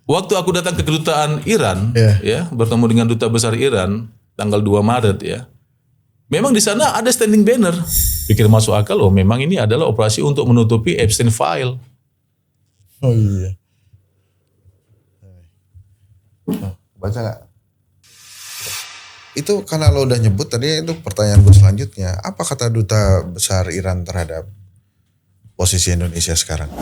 Waktu aku datang ke kedutaan Iran, Iya. ya, bertemu dengan duta besar Iran tanggal 2 Maret ya. Memang di sana ada standing banner. Pikir masuk akal, oh memang ini adalah operasi untuk menutupi Epstein file. Oh iya. Baca nggak? Itu karena lo udah nyebut tadi, itu pertanyaan gue selanjutnya. Apa kata duta besar Iran terhadap posisi Indonesia sekarang?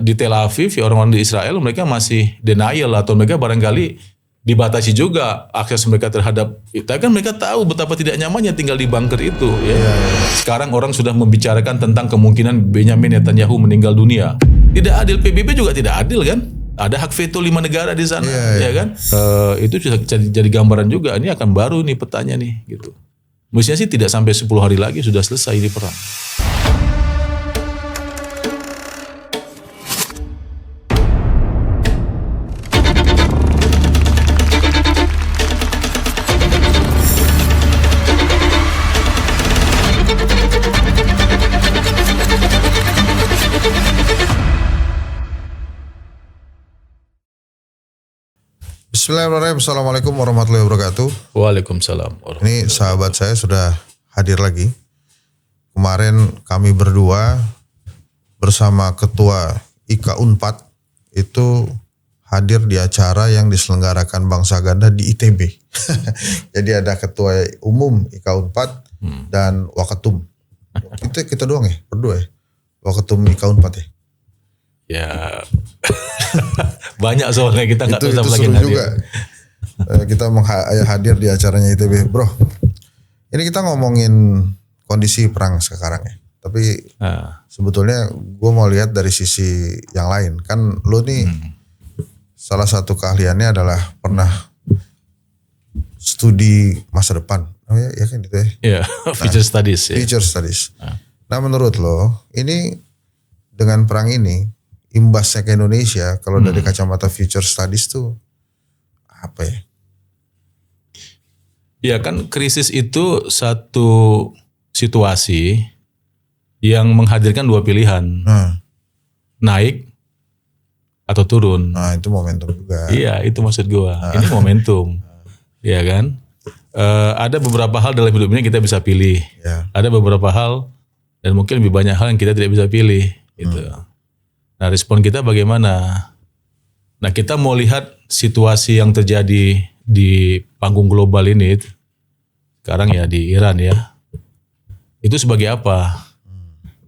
Di Tel Aviv, ya orang-orang di Israel mereka masih denial atau mereka barangkali dibatasi juga akses mereka terhadap. Tapi kan mereka tahu betapa tidak nyamannya tinggal di bunker itu. Ya. Sekarang orang sudah membicarakan tentang kemungkinan Benyamin Netanyahu meninggal dunia. Tidak adil, PBB juga tidak adil kan? Ada hak veto 5 negara di sana, ya kan? Itu sudah jadi gambaran juga. Ini akan baru nih petanya nih, gitu. Mestinya sih tidak sampai 10 hari lagi sudah selesai ini perang. Bismillahirrahmanirrahim. Assalamualaikum warahmatullahi wabarakatuh. Waalaikumsalam. Ini sahabat saya sudah hadir lagi. Kemarin kami berdua bersama Ketua IKA Unpad itu hadir di acara yang diselenggarakan Bank Saganda di ITB. Jadi ada Ketua Umum IKA Unpad dan Waketum. Kita doang ya, berdua ya. Waketum IKA Unpad ya. Ya banyak soalnya kita nggak tahu siapa lagi seru hadir. juga. Kita hadir di acaranya ITB, bro. Ini kita ngomongin kondisi perang sekarang ya. Tapi sebetulnya gue mau lihat dari sisi yang lain. Kan lo nih salah satu keahliannya adalah pernah studi masa depan. Oh ya kan gitu ya. Iya, future studies. Ya. Future studies. Nah menurut lo ini dengan perang ini imbasnya ke Indonesia kalau dari kacamata future studies tuh apa ya? Ya kan krisis itu satu situasi yang menghadirkan dua pilihan. Naik atau turun. Nah itu momentum juga. Iya itu maksud gua. Ini momentum. Iya kan? Ada beberapa hal dalam hidup ini kita bisa pilih. Ya. Ada beberapa hal dan mungkin lebih banyak hal yang kita tidak bisa pilih. Gitu. Nah respon kita bagaimana? Nah kita mau lihat situasi yang terjadi di panggung global ini sekarang ya di Iran ya. Itu sebagai apa?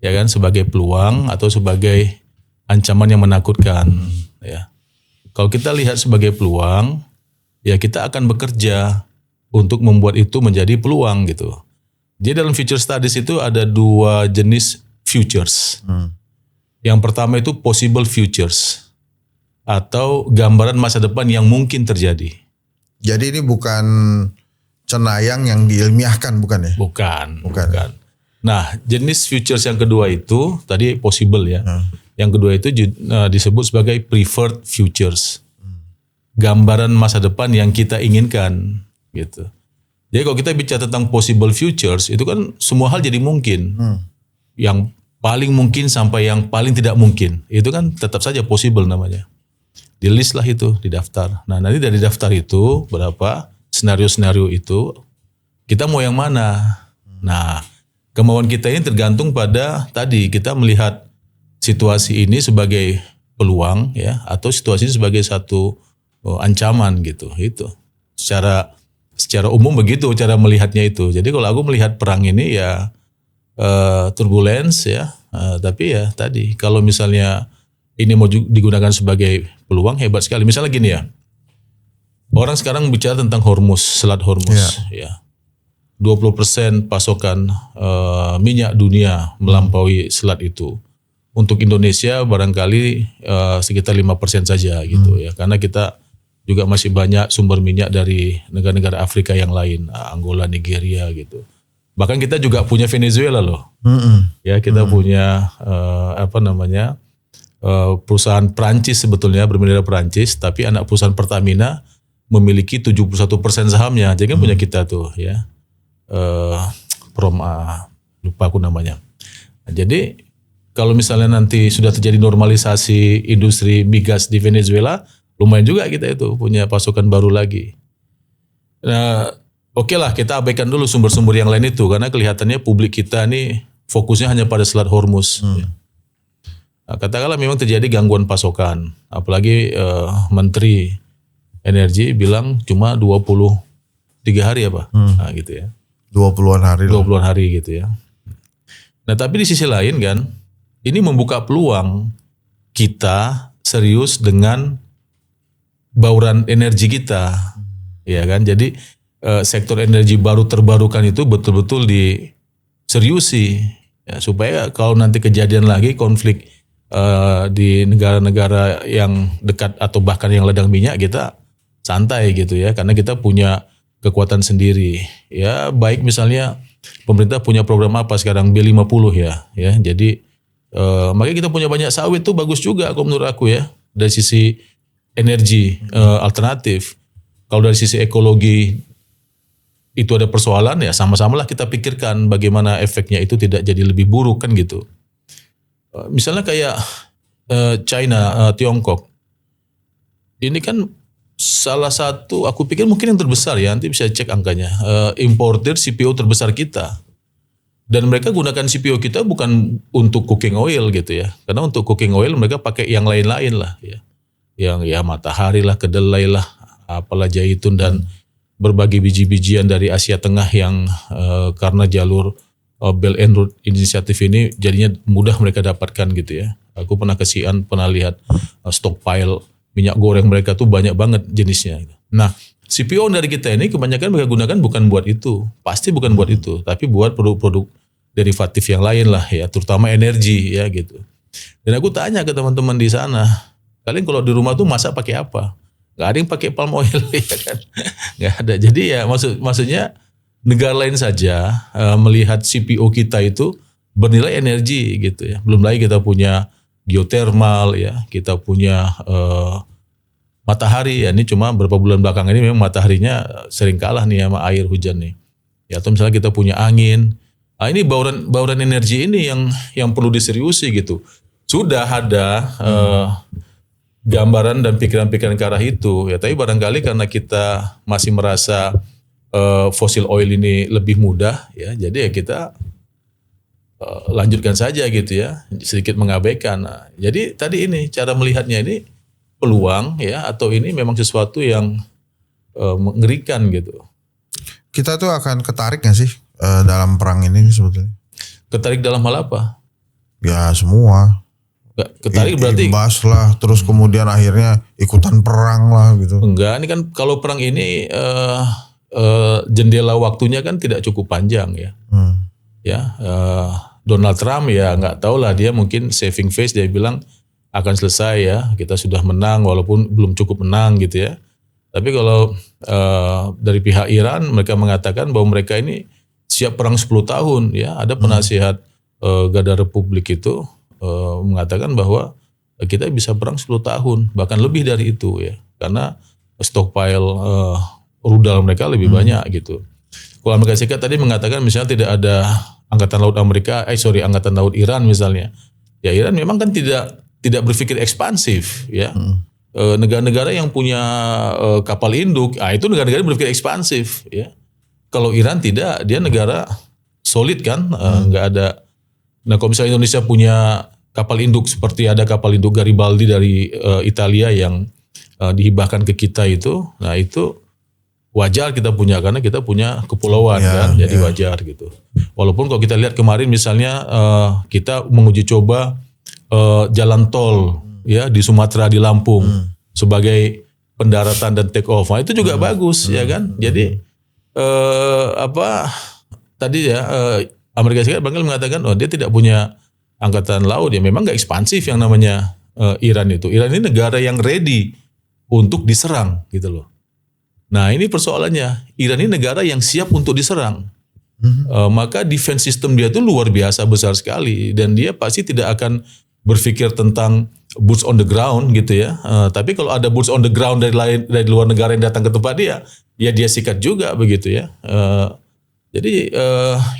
Ya kan sebagai peluang atau sebagai ancaman yang menakutkan ya. Kalau kita lihat sebagai peluang ya kita akan bekerja untuk membuat itu menjadi peluang gitu. Jadi dalam future studies itu ada dua jenis futures. Yang pertama itu possible futures atau gambaran masa depan yang mungkin terjadi. Jadi ini bukan cenayang yang diilmiahkan bukan ya? Bukan. Nah, jenis futures yang kedua itu tadi possible ya. Yang kedua itu disebut sebagai preferred futures. Gambaran masa depan yang kita inginkan gitu. Jadi kalau kita bicara tentang possible futures itu kan semua hal jadi mungkin. Yang paling mungkin sampai yang paling tidak mungkin. Itu kan tetap saja possible namanya. Di list lah itu, di daftar. Nah nanti dari daftar itu berapa senario-senario itu kita mau yang mana. Nah kemauan kita ini tergantung pada tadi kita melihat situasi ini sebagai peluang ya atau situasi ini sebagai satu ancaman gitu. Itu secara umum begitu cara melihatnya itu. Jadi kalau aku melihat perang ini ya turbulence ya, tapi ya tadi kalau misalnya ini mau digunakan sebagai peluang hebat sekali. Misalnya gini ya, orang sekarang bicara tentang Hormuz, Selat Hormuz, ya 20% pasokan minyak dunia melampaui selat itu. Untuk Indonesia barangkali sekitar 5% saja gitu ya, karena kita juga masih banyak sumber minyak dari negara-negara Afrika yang lain, Angola, Nigeria gitu. Bahkan kita juga punya Venezuela loh. Ya kita punya perusahaan Prancis sebetulnya berbendera Prancis, tapi anak perusahaan Pertamina memiliki 71% sahamnya. Jadi kan punya kita tuh ya. Lupa aku namanya. Nah, jadi kalau misalnya nanti sudah terjadi normalisasi industri migas di Venezuela, lumayan juga kita itu punya pasokan baru lagi. Nah, oke lah kita abaikan dulu sumber-sumber yang lain itu karena kelihatannya publik kita nih fokusnya hanya pada Selat Hormuz. Nah, katakanlah memang terjadi gangguan pasokan, apalagi Menteri Energi bilang cuma 23 hari apa, nah gitu ya. 20-an hari. 20-an hari gitu ya. Nah tapi di sisi lain kan, ini membuka peluang kita serius dengan bauran energi kita, ya kan. Jadi sektor energi baru terbarukan itu betul-betul diseriusi, ya, supaya kalau nanti kejadian lagi konflik di negara-negara yang dekat atau bahkan yang ladang minyak, kita santai gitu ya, karena kita punya kekuatan sendiri. Ya baik misalnya pemerintah punya program apa sekarang B50 ya, jadi makanya kita punya banyak sawit tuh bagus juga kalau menurut aku ya dari sisi energi alternatif. Kalau dari sisi ekologi itu ada persoalan ya sama-sama lah kita pikirkan bagaimana efeknya itu tidak jadi lebih buruk kan gitu. Misalnya kayak China, Tiongkok, ini kan salah satu, aku pikir mungkin yang terbesar ya, nanti bisa cek angkanya, importer CPO terbesar kita. Dan mereka gunakan CPO kita bukan untuk cooking oil gitu ya, karena untuk cooking oil mereka pakai yang lain-lain lah ya, yang ya matahari lah, kedelai lah, apalah zaitun dan berbagai biji-bijian dari Asia Tengah yang karena jalur Belt and Road Initiative ini jadinya mudah mereka dapatkan gitu ya. Aku pernah kesian, pernah lihat stockpile minyak goreng mereka tuh banyak banget jenisnya. Nah, CPO dari kita ini kebanyakan mereka gunakan bukan buat itu, pasti bukan buat itu, tapi buat produk-produk derivatif yang lain lah ya, terutama energi ya gitu. Dan aku tanya ke teman-teman di sana, kalian kalau di rumah tuh masak pakai apa? Gak ada yang pakai palm oil ya kan? Gak ada. Jadi ya maksudnya negara lain saja melihat CPO kita itu bernilai energi gitu ya. Belum lagi kita punya geotermal ya, kita punya matahari ya. Ini cuma beberapa bulan belakangan ini memang mataharinya sering kalah nih sama air hujan nih. Ya atau misalnya kita punya angin. Nah, ini bauran energi ini yang perlu diseriusi gitu. Sudah ada gambaran dan pikiran-pikiran ke arah itu ya, tapi barangkali karena kita masih merasa fosil oil ini lebih mudah ya, jadi ya kita lanjutkan saja gitu ya, sedikit mengabaikan. Nah, jadi tadi ini cara melihatnya ini peluang ya, atau ini memang sesuatu yang mengerikan gitu. Kita tuh akan ketarik gak sih dalam perang ini sebetulnya? Ketarik dalam hal apa? Ya semua. Ketarik berarti imbas lah, terus kemudian akhirnya ikutan perang lah gitu. Enggak, ini kan kalau perang ini jendela waktunya kan tidak cukup panjang ya. Ya, Donald Trump ya nggak tahu lah, dia mungkin saving face, dia bilang akan selesai ya, kita sudah menang walaupun belum cukup menang gitu ya. Tapi kalau dari pihak Iran mereka mengatakan bahwa mereka ini siap perang 10 tahun ya. Ada penasihat Garda Republik itu mengatakan bahwa kita bisa perang 10 tahun bahkan lebih dari itu ya, karena stockpile rudal mereka lebih banyak gitu. Kalau Amerika Serikat tadi mengatakan misalnya tidak ada angkatan laut angkatan laut Iran misalnya. Ya Iran memang kan tidak berpikir ekspansif ya. Negara-negara yang punya kapal induk, itu negara-negara berpikir ekspansif ya. Kalau Iran tidak, dia negara solid kan, nggak ada. Nah kalau misalnya Indonesia punya kapal induk seperti ada kapal induk Garibaldi dari Italia yang dihibahkan ke kita itu, nah itu wajar kita punya karena kita punya kepulauan kan, jadi wajar gitu. Walaupun kalau kita lihat kemarin misalnya kita menguji coba jalan tol ya di Sumatera, di Lampung sebagai pendaratan dan take off, nah, itu juga bagus ya kan. Jadi tadi ya Amerika Serikat bahkan mengatakan dia tidak punya angkatan laut ya, memang nggak ekspansif yang namanya Iran itu. Iran ini negara yang ready untuk diserang gitu loh. Nah ini persoalannya, Iran ini negara yang siap untuk diserang. Maka defense system dia itu luar biasa besar sekali, dan dia pasti tidak akan berpikir tentang boots on the ground gitu ya. Tapi kalau ada boots on the ground dari luar negara yang datang ke tempat dia, ya dia sikat juga begitu ya. Jadi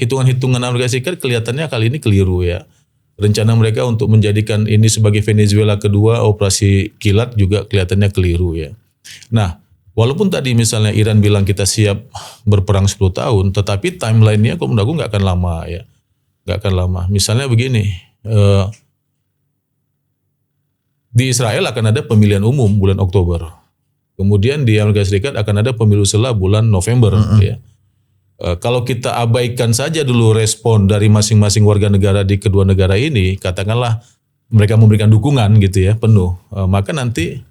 hitungan-hitungan Amerika Serikat kelihatannya kali ini keliru ya. rencana mereka untuk menjadikan ini sebagai Venezuela kedua, operasi kilat juga kelihatannya keliru ya. Nah, walaupun tadi misalnya Iran bilang kita siap berperang 10 tahun, tetapi timeline-nya kok menurut aku nggak akan lama ya. Nggak akan lama. Misalnya begini, di Israel akan ada pemilihan umum bulan Oktober. Kemudian di Amerika Serikat akan ada pemilu sela bulan November ya. Kalau kita abaikan saja dulu respon dari masing-masing warga negara di kedua negara ini, katakanlah mereka memberikan dukungan gitu ya penuh, maka nanti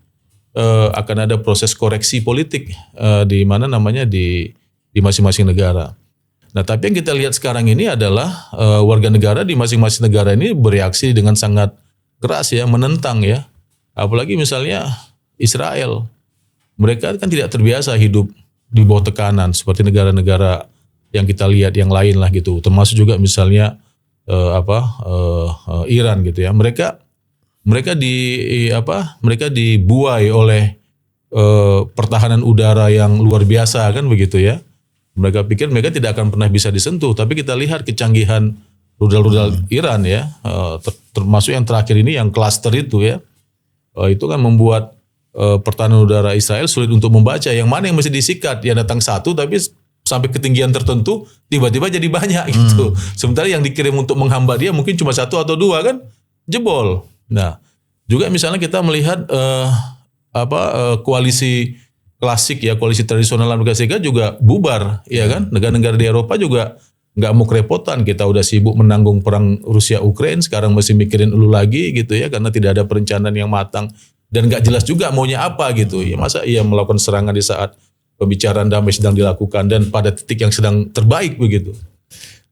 akan ada proses koreksi politik di mana namanya di masing-masing negara. Nah, tapi yang kita lihat sekarang ini adalah warga negara di masing-masing negara ini bereaksi dengan sangat keras ya, menentang ya. Apalagi misalnya Israel, mereka kan tidak terbiasa hidup di bawah tekanan seperti negara-negara yang kita lihat yang lain lah gitu, termasuk juga misalnya Iran gitu ya. Mereka dibuai oleh pertahanan udara yang luar biasa kan begitu ya. Mereka pikir mereka tidak akan pernah bisa disentuh, tapi kita lihat kecanggihan rudal-rudal Iran ya, termasuk yang terakhir ini yang cluster itu ya, itu kan membuat pertahanan udara Israel sulit untuk membaca yang mana yang mesti disikat. Yang datang satu tapi sampai ketinggian tertentu tiba-tiba jadi banyak gitu. Sementara yang dikirim untuk menghambat dia mungkin cuma satu atau dua kan jebol. Nah, juga misalnya kita melihat koalisi klasik ya, koalisi tradisional Amerika Serikat juga bubar ya kan. Negara-negara di Eropa juga nggak mau kerepotan. Kita udah sibuk menanggung perang Rusia Ukraina, sekarang masih mikirin lu lagi gitu ya, karena tidak ada perencanaan yang matang dan nggak jelas juga maunya apa gitu. Ya masa ia melakukan serangan di saat pembicaraan damai sedang dilakukan dan pada titik yang sedang terbaik begitu.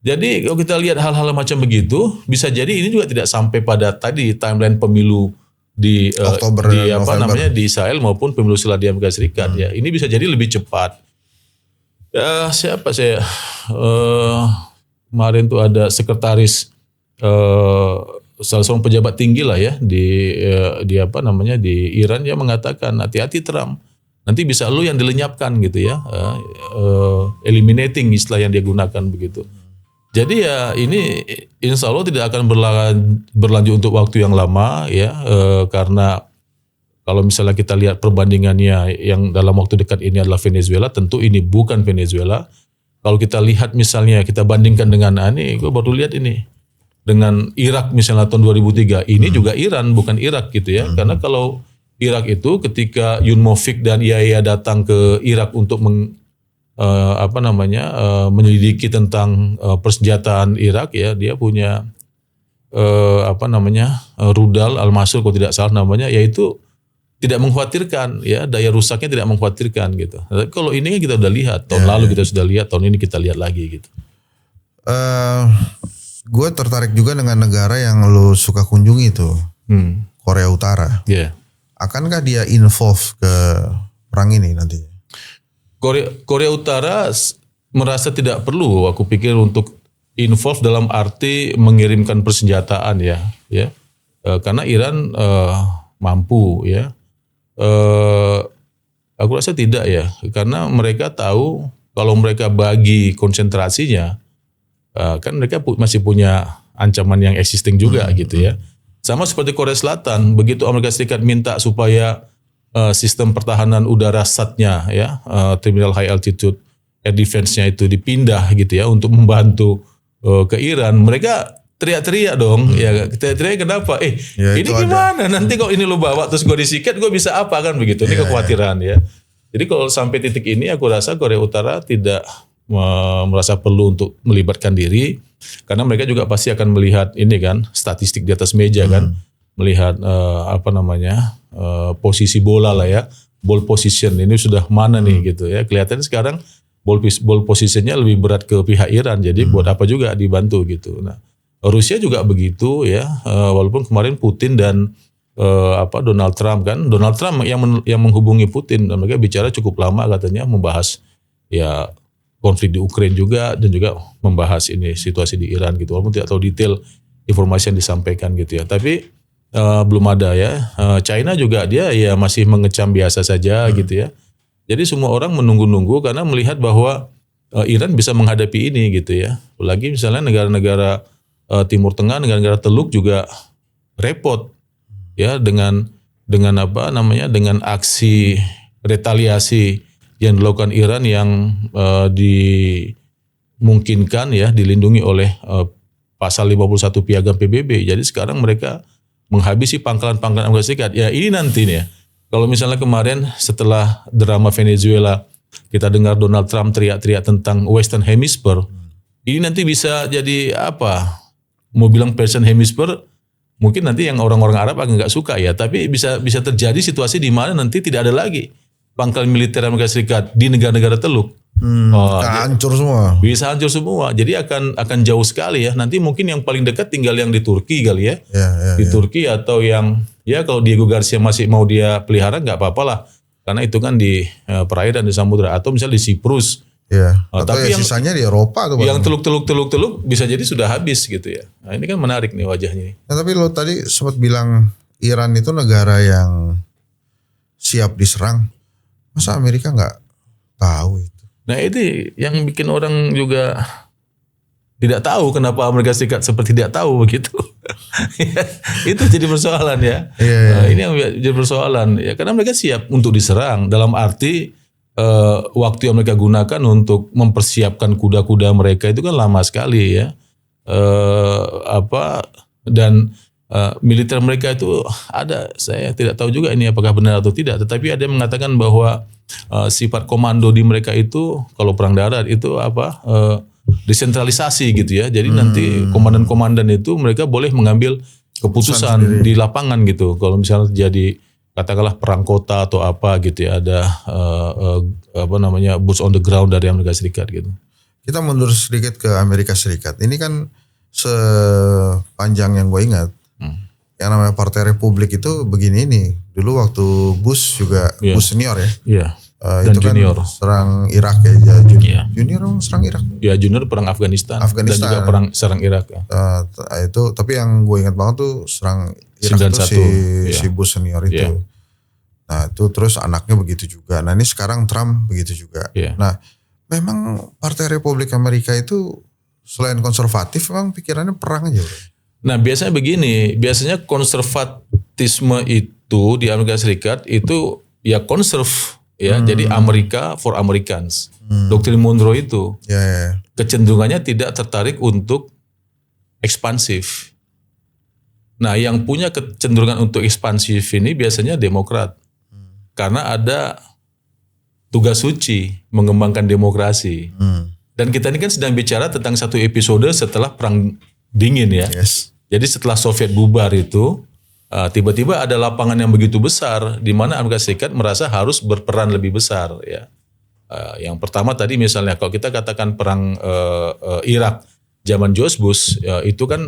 Jadi kalau kita lihat hal-hal macam begitu, bisa jadi ini juga tidak sampai pada tadi timeline pemilu di Oktober di di Israel maupun pemilu sela di Amerika Serikat ya. Ini bisa jadi lebih cepat. Siapa saya kemarin tuh ada sekretaris salah seorang pejabat tinggi lah ya di Iran, dia mengatakan hati-hati Trump. Nanti bisa lu yang dilenyapkan gitu ya, eliminating istilah yang dia gunakan begitu. Jadi ya ini insya Allah tidak akan berlanjut untuk waktu yang lama ya, karena kalau misalnya kita lihat perbandingannya yang dalam waktu dekat ini adalah Venezuela, tentu ini bukan Venezuela. Kalau kita lihat misalnya kita bandingkan dengan gue baru lihat ini dengan Irak misalnya tahun 2003, ini juga Iran bukan Irak gitu ya, karena kalau Irak itu ketika Yun Movik dan IAEA datang ke Irak untuk menyelidiki tentang persenjataan Irak ya, dia punya rudal Al-Masur kalau tidak salah namanya, yaitu tidak mengkhawatirkan ya, daya rusaknya tidak mengkhawatirkan gitu. Tapi kalau ini kan kita udah lihat tahun lalu kita sudah lihat, tahun ini kita lihat lagi gitu. Gue tertarik juga dengan negara yang lo suka kunjungi tuh, Korea Utara. Yeah. Akankah dia involve ke perang ini nanti? Korea Utara merasa tidak perlu, aku pikir, untuk involve dalam arti mengirimkan persenjataan ya. Karena Iran mampu ya. Aku rasa tidak ya, karena mereka tahu kalau mereka bagi konsentrasinya, kan mereka masih punya ancaman yang existing juga gitu ya. Sama seperti Korea Selatan, begitu Amerika Serikat minta supaya sistem pertahanan udara SAT-nya ya, Terminal High Altitude Air Defense-nya itu dipindah gitu ya untuk membantu ke Iran, mereka teriak-teriak dong. Ya, teriak-teriak kenapa? Ini gimana? Nanti kalau ini lo bawa terus gue disikat, gue bisa apa kan begitu? Ini kekhawatiran ya. Jadi kalau sampai titik ini, aku rasa Korea Utara tidak merasa perlu untuk melibatkan diri, karena mereka juga pasti akan melihat ini kan, statistik di atas meja kan, melihat posisi bola lah ya, ball position ini sudah mana nih gitu ya. Kelihatannya sekarang ball positionnya lebih berat ke pihak Iran, jadi buat apa juga dibantu gitu. Nah, Rusia juga begitu ya, walaupun kemarin Putin dan Donald Trump yang menghubungi Putin, dan mereka bicara cukup lama katanya, membahas ya konflik di Ukraina juga, dan juga membahas ini situasi di Iran gitu, walaupun tidak tahu detail informasi yang disampaikan gitu ya. Tapi belum ada ya. China juga dia ya masih mengecam biasa saja gitu ya. Jadi semua orang menunggu-nunggu karena melihat bahwa Iran bisa menghadapi ini gitu ya. Apalagi misalnya negara-negara Timur Tengah, negara-negara Teluk juga repot ya dengan apa namanya, dengan aksi retaliasi yang dilakukan Iran yang dimungkinkan ya dilindungi oleh pasal 51 Piagam PBB. Jadi sekarang mereka menghabisi pangkalan-pangkalan Amerika Serikat. Ya ini nanti nih ya. Kalau misalnya kemarin setelah drama Venezuela kita dengar Donald Trump teriak-teriak tentang Western Hemisphere, ini nanti bisa jadi apa? Mau bilang Persian Hemisphere, mungkin nanti yang orang-orang Arab agak nggak suka ya. Tapi bisa terjadi situasi di mana nanti tidak ada lagi pangkalan militer Amerika Serikat di negara-negara Teluk. Hancur semua. Bisa hancur semua. Jadi akan jauh sekali ya. Nanti mungkin yang paling dekat tinggal yang di Turki kali ya. Di Turki atau yang ya kalau Diego Garcia masih mau dia pelihara nggak apa-apa lah. Karena itu kan di perairan di samudra atau misalnya di Siprus. Ya. Atau tapi yang sisanya di Eropa tuh. Yang teluk bisa jadi sudah habis gitu ya. Nah, ini kan menarik nih wajahnya. Nah, tapi lo tadi sempat bilang Iran itu negara yang siap diserang. Masa Amerika nggak tahu itu? Nah itu yang bikin orang juga tidak tahu kenapa Amerika Serikat seperti tidak tahu begitu. Itu jadi persoalan ya. Nah, ini yang jadi persoalan ya, karena mereka siap untuk diserang dalam arti waktu yang mereka gunakan untuk mempersiapkan kuda-kuda mereka itu kan lama sekali ya. Dan militer mereka itu ada, saya tidak tahu juga ini apakah benar atau tidak, tetapi ada yang mengatakan bahwa sifat komando di mereka itu kalau perang darat itu desentralisasi gitu ya. Jadi nanti komandan-komandan itu mereka boleh mengambil keputusan di lapangan gitu. Kalau misalnya terjadi katakanlah perang kota atau apa gitu ya, ada boots on the ground dari Amerika Serikat gitu. Kita mundur sedikit ke Amerika Serikat. Ini kan sepanjang yang gue ingat, yang namanya Partai Republik itu begini nih. Dulu waktu Bush juga, Bush senior ya. Iya. Dan itu junior. Kan serang Irak ya. Junior serang Irak. Ya junior perang Afghanistan. Dan juga perang serang Irak. Ya. Itu tapi yang gue ingat banget tuh serang Irak itu si Bush senior itu. Yeah. Nah itu terus anaknya begitu juga. Nah ini sekarang Trump begitu juga. Yeah. Nah memang Partai Republik Amerika itu selain konservatif memang pikirannya perang aja. Nah biasanya begini, biasanya konservatisme itu di Amerika Serikat itu ya konserv ya, jadi Amerika for Americans. Doktrin Monroe itu kecenderungannya tidak tertarik untuk ekspansif. Nah yang punya kecenderungan untuk ekspansif ini biasanya Demokrat. Karena ada tugas suci mengembangkan demokrasi. Dan kita ini kan sedang bicara tentang satu episode setelah Perang Dingin ya. Yes. Jadi setelah Soviet bubar itu, tiba-tiba ada lapangan yang begitu besar di mana Amerika Serikat merasa harus berperan lebih besar ya. Yang pertama tadi misalnya kalau kita katakan perang Irak zaman George Bush itu kan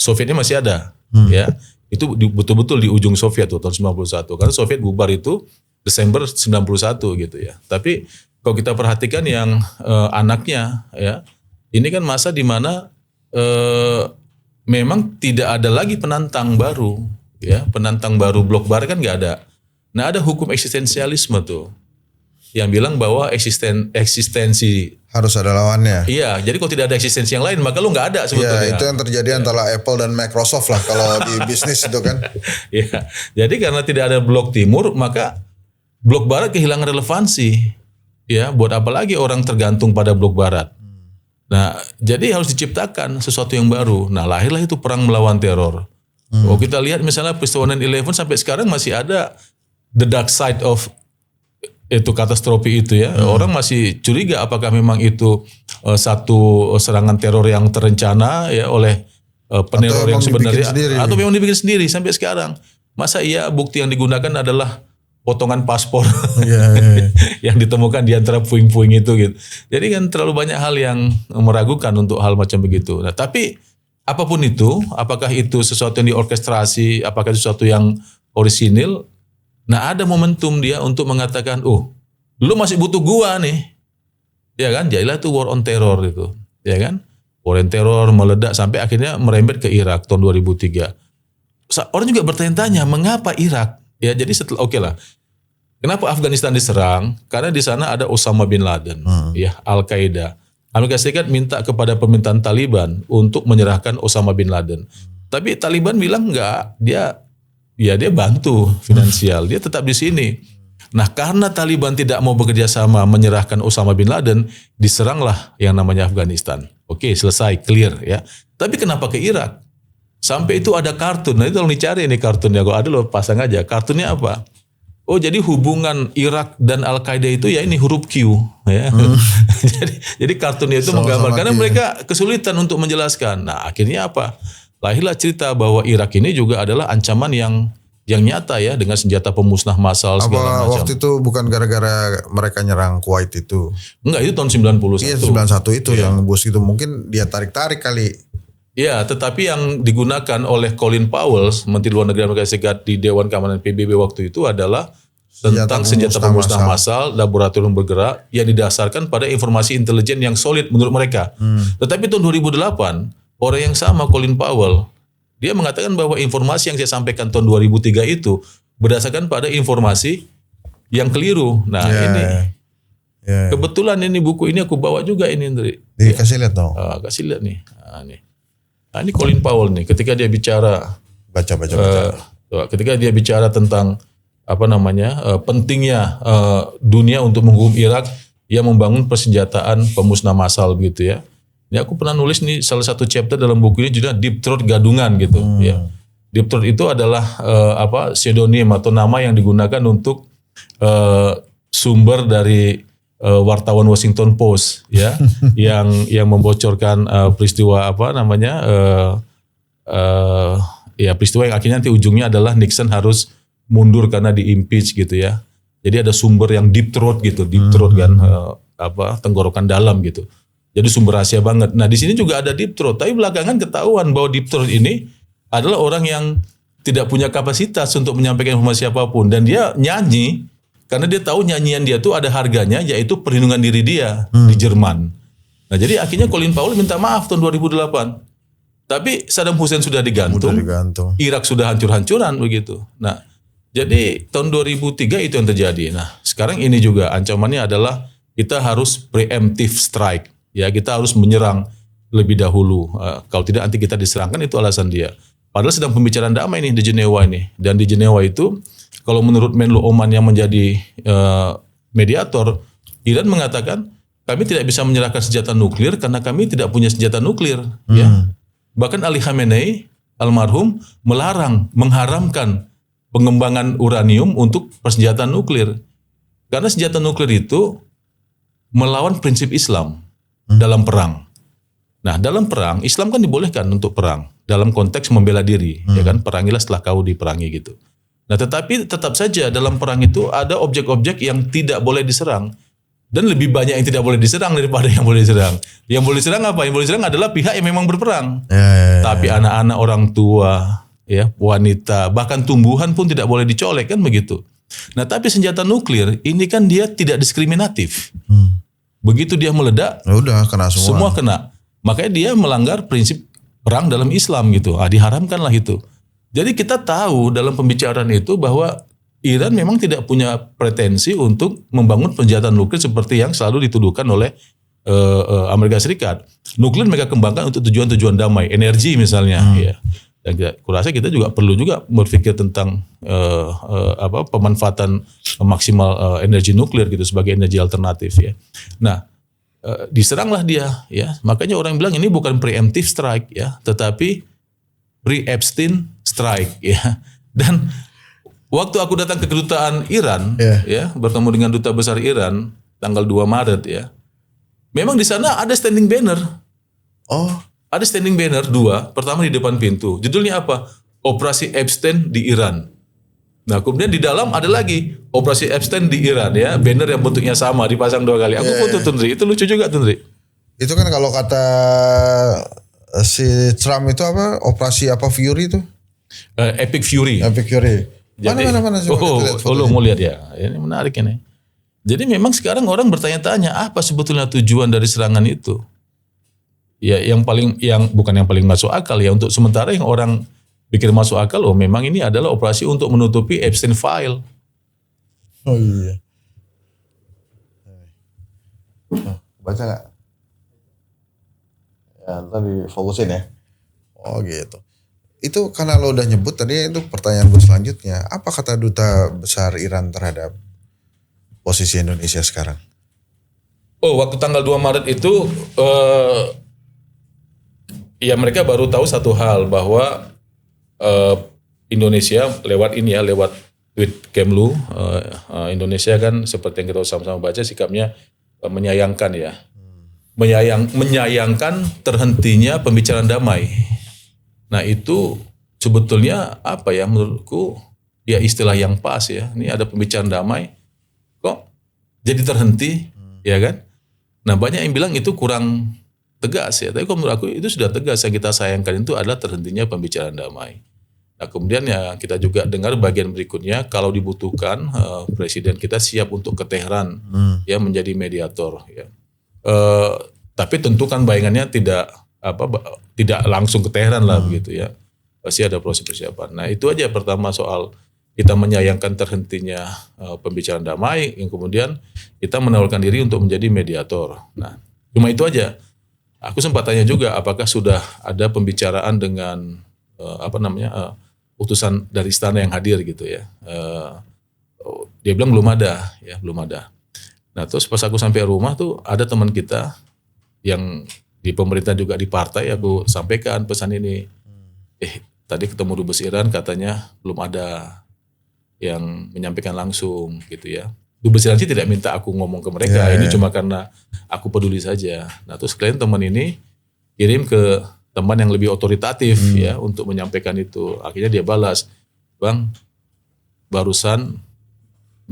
Sovietnya masih ada ya. Itu betul-betul di ujung Soviet tuh tahun 91 karena Soviet bubar itu Desember 91 gitu ya. Tapi kalau kita perhatikan yang anaknya ya, ini kan masa di mana memang tidak ada lagi penantang baru ya, penantang baru blok barat kan nggak ada. Nah ada hukum eksistensialisme tuh yang bilang bahwa eksistensi harus ada lawannya. Iya, jadi kalau tidak ada eksistensi yang lain maka lu nggak ada sebetulnya. Iya, itu yang terjadi antara Apple dan Microsoft lah kalau di bisnis itu kan. Iya, jadi karena tidak ada blok timur maka blok barat kehilangan relevansi. Ya, buat apa lagi orang tergantung pada blok barat. Nah, jadi harus diciptakan sesuatu yang baru. Nah, lahirlah itu perang melawan teror. Kalau kita lihat misalnya peristiwa 9/11 sampai sekarang masih ada the dark side of itu katastrofi itu ya. Orang masih curiga apakah memang itu satu serangan teror yang terencana ya oleh peneror yang sebenarnya atau memang dibikin sendiri sampai sekarang. Masa iya bukti yang digunakan adalah potongan paspor yang ditemukan di antara puing-puing itu gitu. Jadi kan terlalu banyak hal yang meragukan untuk hal macam begitu. Nah, tapi apapun itu, apakah itu sesuatu yang diorkestrasi, apakah itu sesuatu yang orisinil, nah ada momentum dia untuk mengatakan, lu masih butuh gua nih. Ya kan? Jadilah itu war on terror itu. Ya kan? War on terror meledak sampai akhirnya merembet ke Irak tahun 2003. Orang juga bertanya-tanya, mengapa Irak? Ya, jadi setelah lah. Kenapa Afghanistan diserang? Karena di sana ada Osama bin Laden, ya Al-Qaeda. Amerika Serikat minta kepada pemerintahan Taliban untuk menyerahkan Osama bin Laden. Tapi Taliban bilang enggak, dia bantu finansial, dia tetap di sini. Nah, karena Taliban tidak mau bekerja sama menyerahkan Osama bin Laden, diseranglah yang namanya Afghanistan. Oke, selesai, clear ya. Tapi kenapa ke Irak? Sampai itu ada kartun. Nah, itu tolong dicari nih kartunnya. Kalau ada lo pasang aja. Kartunnya apa? Oh, jadi hubungan Irak dan Al-Qaeda itu ya ini huruf Q ya. jadi kartunnya itu menggambar karena mereka kesulitan untuk menjelaskan. Nah, akhirnya apa? Lahirlah cerita bahwa Irak ini juga adalah ancaman yang nyata ya, dengan senjata pemusnah massal segala macam. Waktu itu bukan gara-gara mereka nyerang Kuwait itu? Enggak, itu tahun 91. Iya, 91 itu yang Bush itu mungkin dia tarik-tarik kali. Ya, tetapi yang digunakan oleh Colin Powell, Menteri Luar Negeri Amerika Serikat di Dewan Keamanan PBB waktu itu adalah tentang senjata pemusnah massal, laboratorium bergerak yang didasarkan pada informasi intelijen yang solid menurut mereka. Tetapi tahun 2008, orang yang sama Colin Powell, dia mengatakan bahwa informasi yang saya sampaikan tahun 2003 itu berdasarkan pada informasi yang keliru. Nah, ini kebetulan ini buku ini aku bawa juga ini, Ndri. Dikasih lihat dong. Kasih lihat nih. Ini Colin Powell nih, ketika dia bicara baca. Ketika dia bicara tentang pentingnya dunia untuk menghukum Irak yang membangun persenjataan pemusnah massal gitu ya. Ini aku pernah nulis nih salah satu chapter dalam buku ini judulnya Deep Throat Gadungan gitu ya. Deep Throat itu adalah pseudonym atau nama yang digunakan untuk sumber dari wartawan Washington Post ya yang membocorkan peristiwa peristiwa yang akhirnya nanti ujungnya adalah Nixon harus mundur karena di-impeach gitu ya. Jadi ada sumber yang deep throat gitu, deep throat kan tenggorokan dalam gitu. Jadi sumber rahasia banget. Nah, di sini juga ada deep throat, tapi belakangan ketahuan bahwa deep throat ini adalah orang yang tidak punya kapasitas untuk menyampaikan informasi apapun, dan dia nyanyi karena dia tahu nyanyian dia tuh ada harganya, yaitu perlindungan diri dia di Jerman. Nah, jadi akhirnya Colin Powell minta maaf tahun 2008. Tapi Saddam Hussein sudah digantung. Irak sudah hancur-hancuran begitu. Nah, jadi tahun 2003 itu yang terjadi. Nah, sekarang ini juga ancamannya adalah kita harus preemptive strike. Ya, kita harus menyerang lebih dahulu. Kalau tidak nanti kita diserangkan, itu alasan dia. Padahal sedang pembicaraan damai nih di Jenewa ini. Dan di Jenewa itu, kalau menurut Menlu Oman yang menjadi mediator, Iran mengatakan kami tidak bisa menyerahkan senjata nuklir karena kami tidak punya senjata nuklir. Ya. Bahkan Ali Khamenei, almarhum, mengharamkan pengembangan uranium untuk persenjataan nuklir. Karena senjata nuklir itu melawan prinsip Islam dalam perang. Nah, dalam perang, Islam kan dibolehkan untuk perang dalam konteks membela diri, ya kan, perangilah setelah kau diperangi gitu. Nah, tetapi tetap saja dalam perang itu ada objek-objek yang tidak boleh diserang, dan lebih banyak yang tidak boleh diserang daripada yang boleh diserang. Yang boleh diserang apa? Yang boleh diserang adalah pihak yang memang berperang. Tapi anak-anak, orang tua, ya, wanita, bahkan tumbuhan pun tidak boleh dicolek, kan begitu. Nah, tapi senjata nuklir ini kan dia tidak diskriminatif. Begitu dia meledak, udah kena semua. Semua kena. Makanya dia melanggar prinsip perang dalam Islam gitu. Diharamkanlah itu. Jadi kita tahu dalam pembicaraan itu bahwa Iran memang tidak punya pretensi untuk membangun senjata nuklir seperti yang selalu dituduhkan oleh Amerika Serikat. Nuklir mereka kembangkan untuk tujuan-tujuan damai, energi misalnya. Ya. Dan kurasa kita juga perlu juga berpikir tentang pemanfaatan maksimal energi nuklir gitu sebagai energi alternatif ya. Nah, diseranglah dia ya. Makanya orang bilang ini bukan preemptive strike ya, tetapi pre-Epstein strike ya. Dan waktu aku datang ke kedutaan Iran ya, bertemu dengan duta besar Iran tanggal 2 Maret ya. Memang di sana ada standing banner. Ada standing banner 2, pertama di depan pintu. Judulnya apa? Operasi Epstein di Iran. Nah, kemudian di dalam ada lagi Operasi Epstein di Iran ya, banner yang bentuknya sama dipasang 2 kali. Aku foto Tundri, itu lucu juga Tundri. Itu kan kalau kata si Trump itu apa? Operasi apa Fury itu? Epic Fury. Epic Fury. Mana? Lo mau lihat ya? Ini menarik ini. Jadi memang sekarang orang bertanya-tanya apa sebetulnya tujuan dari serangan itu? Ya, bukan yang paling masuk akal ya, untuk sementara yang orang pikir masuk akal, memang ini adalah operasi untuk menutupi Epstein file. Oh iya. Baca nggak? Ya, tadi fokusin ya. Oh gitu. Itu karena lo udah nyebut tadi, itu pertanyaan gue selanjutnya. Apa kata Duta Besar Iran terhadap posisi Indonesia sekarang? Oh, waktu tanggal 2 Maret itu ya mereka baru tahu satu hal, bahwa Indonesia lewat ini ya, lewat tweet Kemlu, Indonesia kan seperti yang kita sama-sama baca sikapnya menyayangkan ya. Menyayangkan terhentinya pembicaraan damai. Nah, itu sebetulnya apa ya, menurutku ya istilah yang pas ya. Ini ada pembicaraan damai kok jadi terhenti, ya kan? Nah, banyak yang bilang itu kurang tegas ya. Tapi kalau menurut aku itu sudah tegas. Yang kita sayangkan itu adalah terhentinya pembicaraan damai. Nah, kemudian ya kita juga dengar bagian berikutnya, kalau dibutuhkan Presiden kita siap untuk ke Tehran ya, menjadi mediator ya. Tapi tentu kan bayangannya tidak langsung ke Tehran lah begitu ya. Pasti ada proses persiapan. Nah, itu aja pertama soal kita menyayangkan terhentinya pembicaraan damai, yang kemudian kita menawarkan diri untuk menjadi mediator. Nah, cuma itu aja. Aku sempat tanya juga apakah sudah ada pembicaraan dengan utusan dari istana yang hadir gitu ya. Dia bilang belum ada ya, belum ada. Nah, terus pas aku sampai rumah tuh ada teman kita yang di pemerintah juga di partai, aku sampaikan pesan ini. Tadi ketemu Dubes Iran katanya belum ada yang menyampaikan langsung gitu ya. Dubes Iran sih tidak minta aku ngomong ke mereka, ini cuma karena aku peduli saja. Nah, terus kalian teman ini kirim ke teman yang lebih otoritatif ya untuk menyampaikan itu. Akhirnya dia balas, Bang, barusan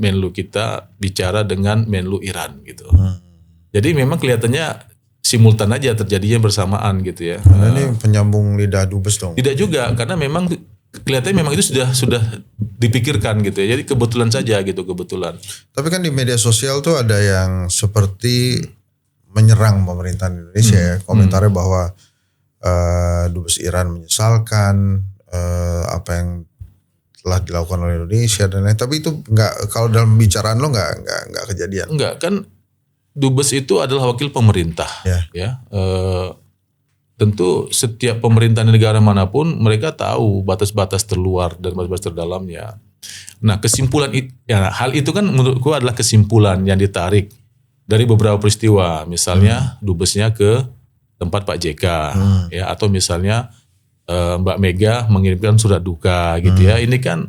Menlu kita bicara dengan Menlu Iran gitu. Jadi memang kelihatannya simultan aja terjadinya bersamaan gitu ya. Nah, ini penyambung lidah dubes dong. Tidak juga, karena memang kelihatannya memang itu sudah dipikirkan gitu ya. Jadi kebetulan saja gitu, kebetulan. Tapi kan di media sosial tuh ada yang seperti menyerang pemerintahan Indonesia ya. Komentarnya bahwa Dubes Iran menyesalkan apa yang telah dilakukan oleh Indonesia dan lain. Tapi itu enggak, kalau dalam pembicaraan lo enggak kejadian. Enggak, kan Dubes itu adalah wakil pemerintah ya. Tentu setiap pemerintahan negara manapun mereka tahu batas-batas terluar dan batas-batas terdalamnya. Nah, hal itu kan menurutku adalah kesimpulan yang ditarik dari beberapa peristiwa. Misalnya dubesnya ke tempat Pak JK ya, atau misalnya Mbak Mega mengirimkan surat duka gitu ya. Ini kan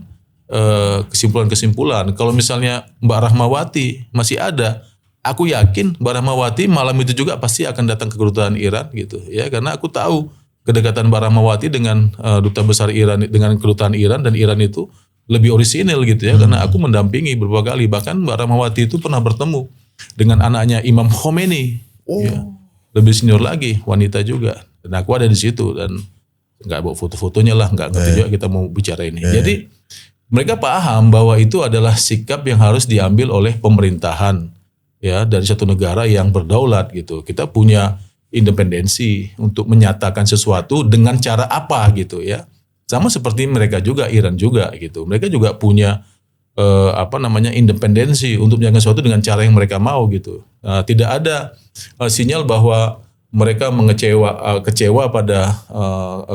kesimpulan-kesimpulan. Kalau misalnya Mbak Rahmawati masih ada, aku yakin Mbak Rahmawati malam itu juga pasti akan datang ke kedutaan Iran gitu ya, karena aku tahu kedekatan Mbak Rahmawati dengan duta besar Iran, dengan kedutaan Iran, dan Iran itu lebih orisinil gitu ya, karena aku mendampingi beberapa kali, bahkan Mbak Rahmawati itu pernah bertemu dengan anaknya Imam Khomeini, ya, lebih senior lagi, wanita juga, dan aku ada di situ dan nggak bawa foto-fotonya lah, nggak ngerti juga kita mau bicara ini. Jadi mereka paham bahwa itu adalah sikap yang harus diambil oleh pemerintahan ya dari satu negara yang berdaulat gitu. Kita punya independensi untuk menyatakan sesuatu dengan cara apa gitu ya. Sama seperti mereka juga, Iran juga gitu. Mereka juga punya independensi untuk menyatakan sesuatu dengan cara yang mereka mau gitu. Tidak ada sinyal bahwa mereka kecewa pada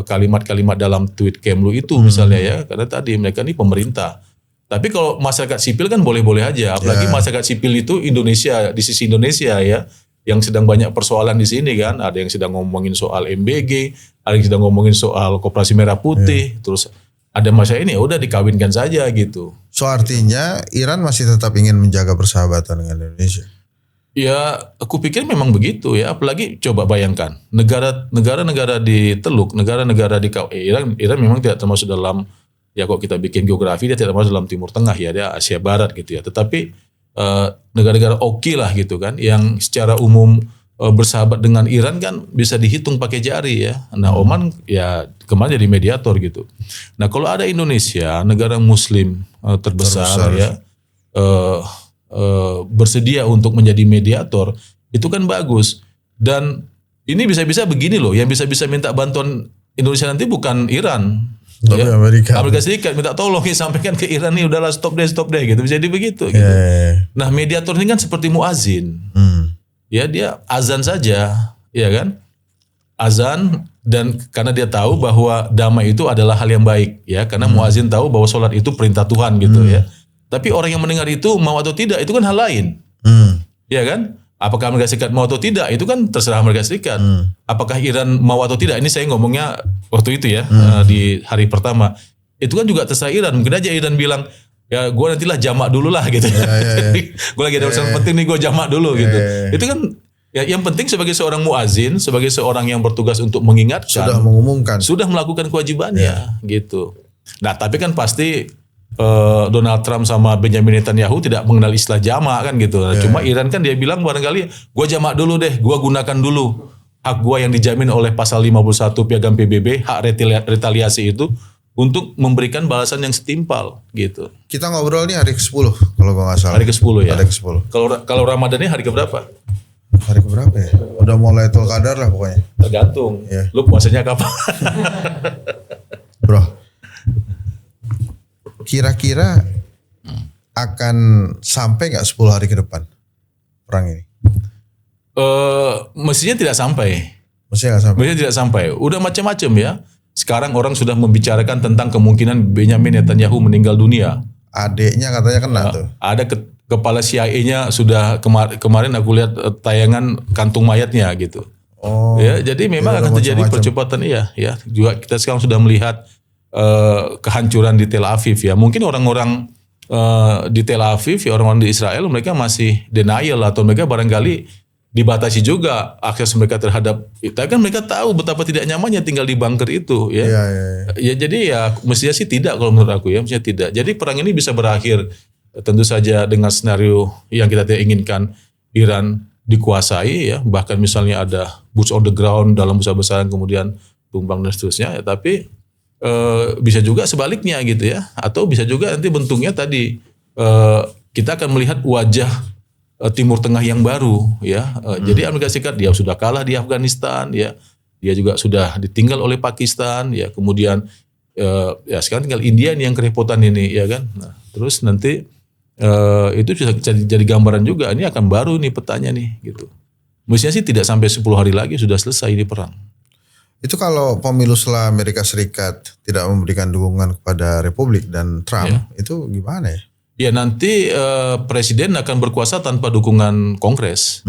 kalimat-kalimat dalam tweet Kemlu itu misalnya ya, karena tadi mereka ini pemerintah. Tapi kalau masyarakat sipil kan boleh-boleh aja, apalagi masyarakat sipil itu Indonesia, di sisi Indonesia ya, yang sedang banyak persoalan di sini kan, ada yang sedang ngomongin soal MBG, ada yang sedang ngomongin soal Koperasi Merah Putih, terus ada masalah ini, ya udah dikawinkan saja gitu. So artinya Iran masih tetap ingin menjaga persahabatan dengan Indonesia. Ya, aku pikir memang begitu ya, apalagi coba bayangkan negara-negara di Teluk, negara-negara di Iran memang tidak termasuk dalam, ya kok kita bikin geografi dia tidak masuk dalam Timur Tengah ya, dia Asia Barat gitu ya. Tetapi negara-negara oke lah gitu kan, yang secara umum bersahabat dengan Iran kan bisa dihitung pakai jari ya. Nah, Oman ya kemarin jadi mediator gitu. Nah, kalau ada Indonesia, negara Muslim terbesar ya, bersedia untuk menjadi mediator, itu kan bagus. Dan ini bisa-bisa begini loh, yang bisa-bisa minta bantuan Indonesia nanti bukan Iran. Tapi ya, Amerika Serikat minta tolong ya, sampaikan ke Iran nih, udahlah stop deh gitu, bisa jadi begitu gitu. Nah, mediator ini kan seperti muazin. Ya, dia azan saja, ya kan? azan dan karena dia tahu bahwa damai itu adalah hal yang baik ya, karena muazin tahu bahwa sholat itu perintah Tuhan gitu ya. Tapi orang yang mendengar itu mau atau tidak itu kan hal lain. Ya kan? Apakah Amerika Serikat mau atau tidak itu kan terserah Amerika Serikat. Apakah Iran mau atau tidak, ini saya ngomongnya waktu itu ya, di hari pertama. Itu kan juga terserah Iran. Mungkin aja Iran bilang, ya gue nantilah jamak dulu lah gitu. Gue lagi ada urusan penting nih, gue jamak dulu gitu. Itu kan ya, yang penting sebagai seorang muazin, sebagai seorang yang bertugas untuk mengingatkan, sudah mengumumkan, sudah melakukan kewajibannya gitu. Nah tapi kan pasti Donald Trump sama Benjamin Netanyahu tidak mengenal istilah jamak kan gitu. Cuma Iran kan dia bilang barangkali gue jamak dulu deh, gue gunakan dulu hak gue yang dijamin oleh pasal 51 Piagam PBB, hak retaliasi itu untuk memberikan balasan yang setimpal gitu. Kita ngobrol nih hari ke-10 kalau gue nggak salah. Hari ke-10 ya. Hari ke-10. Kalau Ramadannya hari keberapa? Hari keberapa ya? Udah mulai tul qadar lah pokoknya. Tergantung. Ya. Lu puasanya kapan? Bro, kira-kira akan sampai nggak 10 hari ke depan perang ini? Mestinya tidak sampai. Mestinya nggak sampai. Mestinya tidak sampai. Udah macam-macam ya. Sekarang orang sudah membicarakan tentang kemungkinan Benjamin Netanyahu meninggal dunia. Adiknya katanya kena tuh. Ada kepala CIA-nya sudah kemarin aku lihat tayangan kantung mayatnya gitu. Oh. Ya, jadi memang akan terjadi percepatan ya. Juga kita sekarang sudah melihat kehancuran di Tel Aviv ya. Mungkin orang-orang di Tel Aviv, ya orang-orang di Israel mereka masih denial atau mereka barangkali dibatasi juga akses mereka terhadap itu. Kan mereka tahu betapa tidak nyamannya tinggal di bunker itu ya. Ya jadi ya mestinya sih tidak kalau menurut aku ya, mestinya tidak. Jadi perang ini bisa berakhir tentu saja dengan skenario yang kita tidak inginkan, Iran dikuasai ya, bahkan misalnya ada boots on the ground dalam besar-besaran kemudian tumbang dan seterusnya ya, tapi bisa juga sebaliknya gitu ya, atau bisa juga nanti bentuknya tadi kita akan melihat wajah Timur Tengah yang baru ya. Jadi Amerika Serikat dia sudah kalah di Afghanistan ya. Dia juga sudah ditinggal oleh Pakistan ya. Kemudian ya sekarang tinggal India nih yang kerepotan ini ya kan. Nah, terus nanti itu bisa jadi gambaran juga ini akan baru nih petanya nih gitu. Mestinya sih tidak sampai 10 hari lagi sudah selesai ini perang. Itu kalau pemilu setelah Amerika Serikat tidak memberikan dukungan kepada Republik dan Trump, itu gimana ya? Ya nanti presiden akan berkuasa tanpa dukungan Kongres.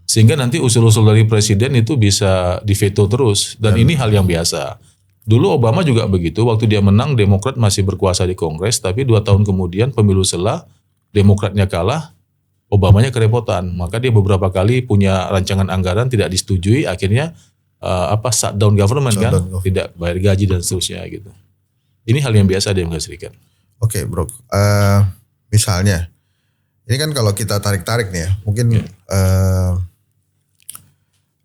Sehingga nanti usul-usul dari presiden itu bisa diveto terus. Dan ini hal yang biasa. Dulu Obama juga begitu. Waktu dia menang, Demokrat masih berkuasa di Kongres. Tapi 2 tahun kemudian pemilu setelah Demokratnya kalah, Obamanya kerepotan. Maka dia beberapa kali punya rancangan anggaran tidak disetujui. Akhirnya shutdown government kan. Tidak bayar gaji dan seterusnya gitu. Ini hal yang biasa di Amerika Serikat. Oke, bro. Misalnya, ini kan kalau kita tarik-tarik nih ya, mungkin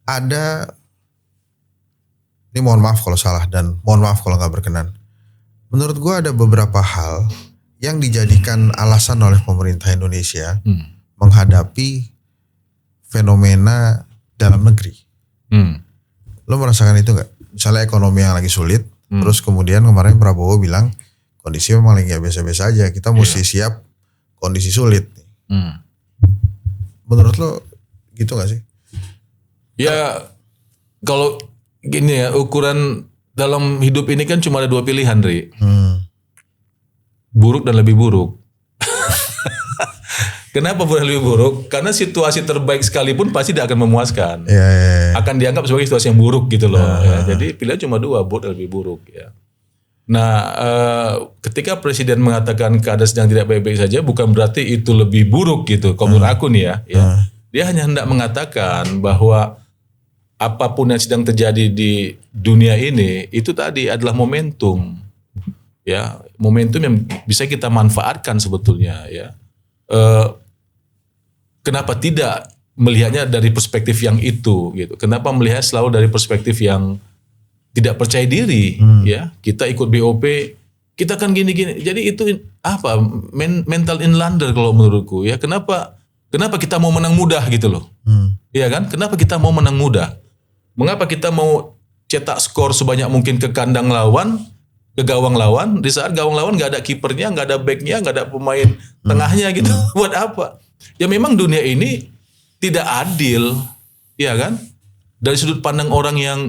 ada, ini mohon maaf kalau salah dan mohon maaf kalau nggak berkenan. Menurut gue ada beberapa hal yang dijadikan alasan oleh pemerintah Indonesia menghadapi fenomena dalam negeri. Lo merasakan itu nggak? Misalnya ekonomi yang lagi sulit, terus kemudian kemarin Prabowo bilang kondisi memang lagi nggak biasa-biasa aja, kita mesti siap kondisi sulit. Menurut lo gitu gak sih? Ya kalau gini ya, ukuran dalam hidup ini kan cuma ada 2 pilihan, Ri. Buruk dan lebih buruk. Kenapa buruk dan lebih buruk? Karena situasi terbaik sekalipun pasti tidak akan memuaskan. Akan dianggap sebagai situasi yang buruk gitu loh. Jadi pilihan cuma 2, buruk dan lebih buruk ya. Nah, ketika presiden mengatakan keadaan sedang tidak baik-baik saja, bukan berarti itu lebih buruk gitu. Kalau menurut aku nih ya, dia hanya hendak mengatakan bahwa apapun yang sedang terjadi di dunia ini itu tadi adalah momentum, ya, momentum yang bisa kita manfaatkan sebetulnya ya. Kenapa tidak melihatnya dari perspektif yang itu gitu? Kenapa melihat selalu dari perspektif yang tidak percaya diri ya, kita ikut BOP, kita kan gini-gini. Jadi itu apa? Mental inlander kalau menurutku ya. Kenapa kita mau menang mudah gitu loh? Iya kan? Kenapa kita mau menang mudah? Mengapa kita mau cetak skor sebanyak mungkin ke kandang lawan, ke gawang lawan, di saat gawang lawan nggak ada kipernya, nggak ada backnya, nggak ada pemain tengahnya gitu? Buat apa? Ya memang dunia ini tidak adil, ya kan? dari sudut pandang orang yang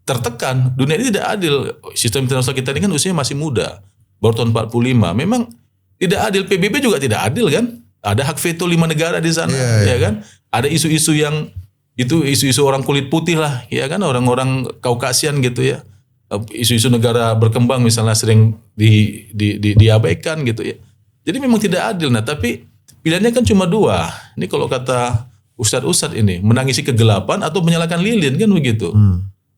tertekan, dunia ini tidak adil. Sistem internasional kita ini kan usianya masih muda, baru tahun 45. Memang tidak adil. PBB juga tidak adil kan? Ada hak veto 5 negara di sana, ya kan? Ada isu-isu yang itu isu-isu orang kulit putih lah, ya kan? Orang-orang Kaukasian gitu ya. Isu-isu negara berkembang misalnya sering diabaikan gitu ya. Jadi memang tidak adil. Nah, tapi pilihannya kan cuma 2. Ini kalau kata ustadz-ustadz ini, menangisi kegelapan atau menyalakan lilin kan begitu.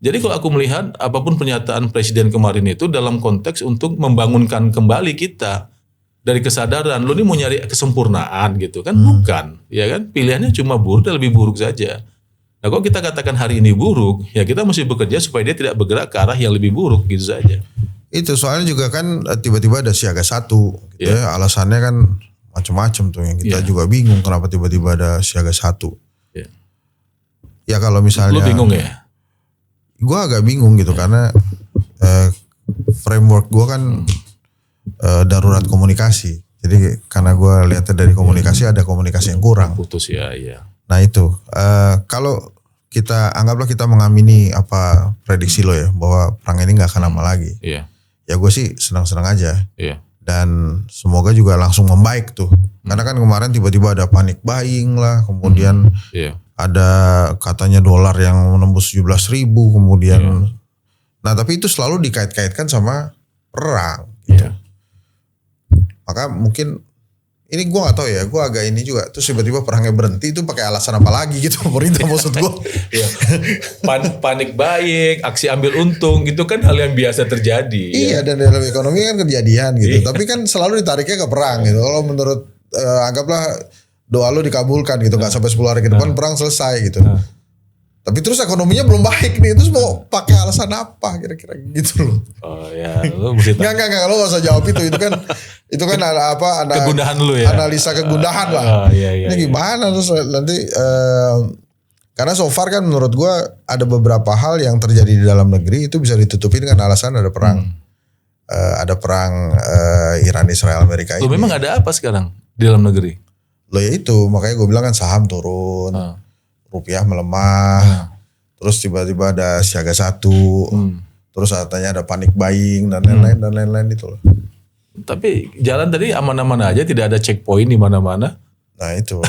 Jadi kalau aku melihat apapun pernyataan presiden kemarin itu dalam konteks untuk membangunkan kembali kita dari kesadaran, lo ini mau nyari kesempurnaan gitu kan? Bukan, ya kan? Pilihannya cuma buruk dan lebih buruk saja. Nah, kalau kita katakan hari ini buruk, ya kita mesti bekerja supaya dia tidak bergerak ke arah yang lebih buruk gitu saja. Itu soalnya juga kan tiba-tiba ada siaga 1 gitu ya. Alasannya kan macam-macam tuh yang kita juga bingung kenapa tiba-tiba ada siaga 1. Ya kalau misalnya Lu bingung ya? Gue agak bingung gitu karena framework gue kan darurat komunikasi. Jadi karena gue lihatnya dari komunikasi ada komunikasi yang kurang. Putus ya, iya. Nah itu kalau kita anggaplah kita mengamini apa prediksi lo ya bahwa perang ini nggak akan lama lagi. Iya. Ya gue sih senang-senang aja. Iya. Dan semoga juga langsung membaik tuh. Karena kan kemarin tiba-tiba ada panic buying lah, kemudian ada katanya dolar yang menembus 17.000 kemudian. Nah tapi itu selalu dikait-kaitkan sama perang gitu. Maka mungkin ini gue gak tahu ya, gue agak ini juga. Terus tiba-tiba perangnya berhenti itu pakai alasan apa lagi gitu pemerintah maksud gue. Panik buying, aksi ambil untung itu kan hal yang biasa terjadi. Iya dan dalam ekonomi kan kejadian gitu. Tapi kan selalu ditariknya ke perang gitu. Kalau menurut anggaplah doa lu dikabulkan gitu, nggak sampai 10 hari ke depan perang selesai gitu. Tapi terus ekonominya belum baik nih, terus mau pakai alasan apa kira-kira gitu loh. Oh ya, lu mesti tahu. Enggak, lo gak usah jawab itu kan ada apa, ada kegundahan lu ya. Analisa kegundahan lah. Ini gimana terus nanti karena so far kan menurut gua ada beberapa hal yang terjadi di dalam negeri itu bisa ditutupi dengan alasan ada perang. Ada perang Iran Israel Amerika ini. Memang ada apa sekarang di dalam negeri? Lo ya itu makanya gue bilang kan saham turun, rupiah melemah, terus tiba-tiba ada siaga 1, terus katanya ada panic buying dan lain-lain itu loh. Tapi jalan tadi aman-aman aja, tidak ada checkpoint di mana-mana. Nah itu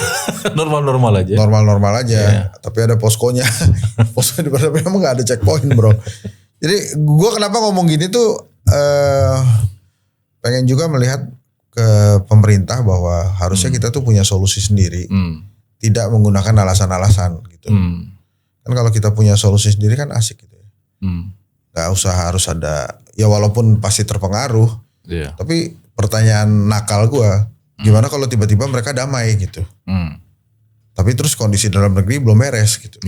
normal-normal aja. Normal-normal aja, tapi ada poskonya. Posko di mana memang nggak ada checkpoint bro. Jadi gue kenapa ngomong gini tuh pengen juga melihat ke pemerintah bahwa harusnya kita tuh punya solusi sendiri, tidak menggunakan alasan-alasan gitu. Kan kalau kita punya solusi sendiri kan asik gitu ya. Gak usah harus ada, ya walaupun pasti terpengaruh, tapi pertanyaan nakal gua, gimana kalau tiba-tiba mereka damai gitu. Tapi terus kondisi dalam negeri belum beres gitu.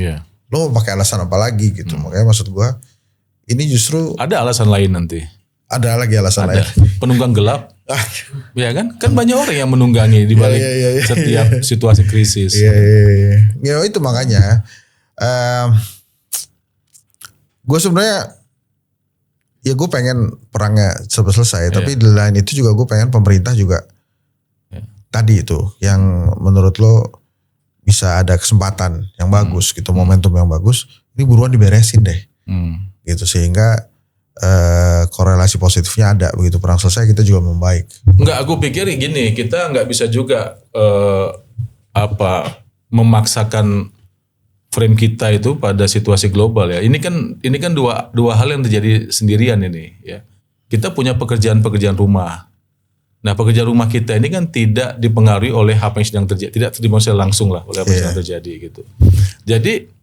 Lo mau pakai alasan apa lagi gitu. Makanya maksud gua, ini justru ada alasan lain nanti. Ada lagi alasan lain. Penunggang gelap. Ya kan? Kan banyak orang yang menunggangi di balik setiap situasi krisis. Ya itu makanya gue sebenarnya ya gue pengen perangnya selesai. Tapi di lain itu juga gue pengen pemerintah juga tadi itu yang menurut lo bisa ada kesempatan yang bagus gitu, momentum yang bagus. Ini buruan diberesin deh. Gitu sehingga korelasi positifnya ada, begitu perang selesai kita juga membaik. Enggak, aku pikir gini, kita nggak bisa juga memaksakan frame kita itu pada situasi global ya. Ini kan dua hal yang terjadi sendirian ini ya. Kita punya pekerjaan rumah. Nah, pekerjaan rumah kita ini kan tidak dipengaruhi oleh apa yang sedang terjadi, tidak dimensi langsung lah oleh apa yang sedang terjadi gitu. Jadi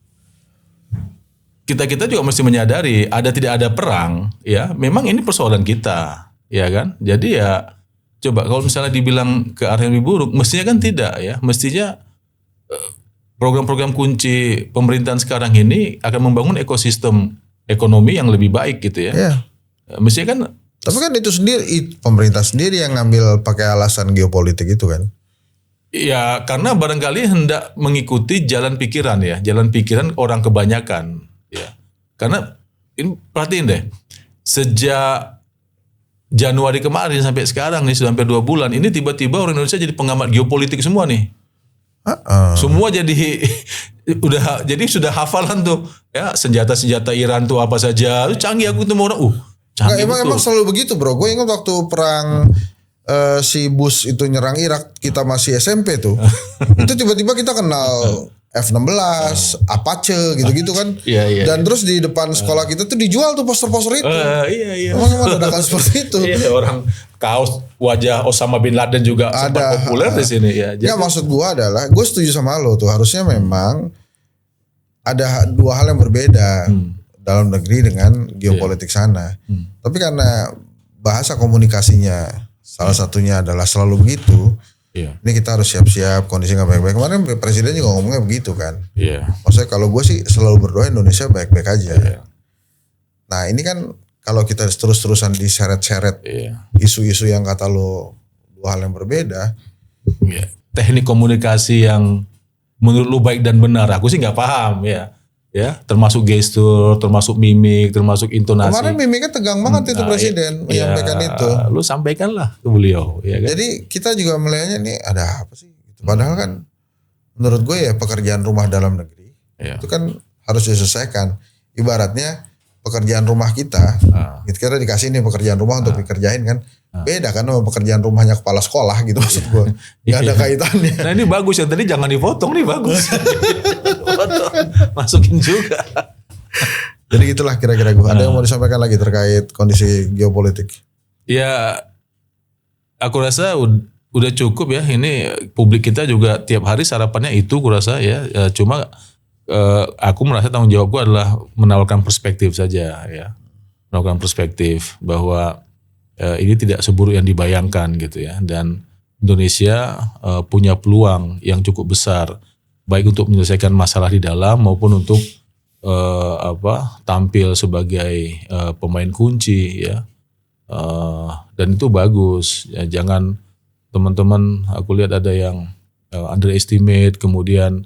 kita juga mesti menyadari tidak ada perang ya, memang ini persoalan kita ya kan. Jadi ya coba kalau misalnya dibilang ke arah yang lebih buruk, mestinya kan tidak ya. Mestinya program-program kunci pemerintahan sekarang ini akan membangun ekosistem ekonomi yang lebih baik gitu ya. Mestinya kan. Tapi kan itu sendiri pemerintah sendiri yang ngambil pakai alasan geopolitik itu kan. Ya karena barangkali hendak mengikuti jalan pikiran orang kebanyakan. Ya, karena ini perhatiin deh, sejak Januari kemarin sampai sekarang nih sudah hampir 2 bulan, ini tiba-tiba orang Indonesia jadi pengamat geopolitik semua nih. Semua jadi Jadi sudah hafalan tuh ya, senjata-senjata Iran tuh apa saja. Canggih aku ketemu orang, canggih emang selalu begitu bro. Gue ingat waktu perang si Bush itu nyerang Irak, kita masih SMP tuh. Itu tiba-tiba kita kenal F-16, Apache gitu-gitu kan. Iya. Dan terus di depan sekolah kita tuh dijual tuh poster-poster itu. Iya. Emang dadakan seperti itu. Iya, orang kaos wajah Osama bin Laden juga sempat populer di sini ya. Ya maksud gue adalah, gue setuju sama lo tuh, harusnya memang ada dua hal yang berbeda dalam negeri dengan geopolitik sana. Tapi karena bahasa komunikasinya salah satunya adalah selalu begitu. Ini kita harus siap-siap, kondisi gak baik-baik. Kemarin presiden juga ngomongnya begitu kan. Maksudnya kalau gue sih selalu berdoa Indonesia baik-baik aja. Nah ini kan kalau kita terus-terusan diseret-seret isu-isu yang kata lo dua hal yang berbeda. Teknik komunikasi yang menurut lu baik dan benar, aku sih nggak paham ya. Termasuk gestur, termasuk mimik, termasuk intonasi. Kemarin mimiknya tegang banget itu presiden menyampaikan itu. Lu sampaikanlah ke beliau. Ya kan? Jadi kita juga melihatnya nih ada apa sih? Padahal kan menurut gue ya pekerjaan rumah dalam negeri itu kan harus diselesaikan. Ibaratnya pekerjaan rumah kita dikasih nih pekerjaan rumah untuk dikerjain kan. Beda kan sama pekerjaan rumahnya kepala sekolah gitu maksud gue. Gak ada kaitannya. Nah ini bagus ya, tadi jangan dipotong nih, bagus. Masukin juga. Jadi gitulah kira-kira gue. Ada yang mau disampaikan lagi terkait kondisi geopolitik? Ya aku rasa udah cukup ya. Ini publik kita juga tiap hari sarapannya itu kurasa ya. Cuma aku merasa tanggung jawabku adalah menawarkan perspektif saja ya. Menawarkan perspektif bahwa ini tidak seburuk yang dibayangkan gitu ya, dan Indonesia punya peluang yang cukup besar baik untuk menyelesaikan masalah di dalam maupun untuk tampil sebagai pemain kunci ya, dan itu bagus ya. Jangan teman-teman, aku lihat ada yang underestimate kemudian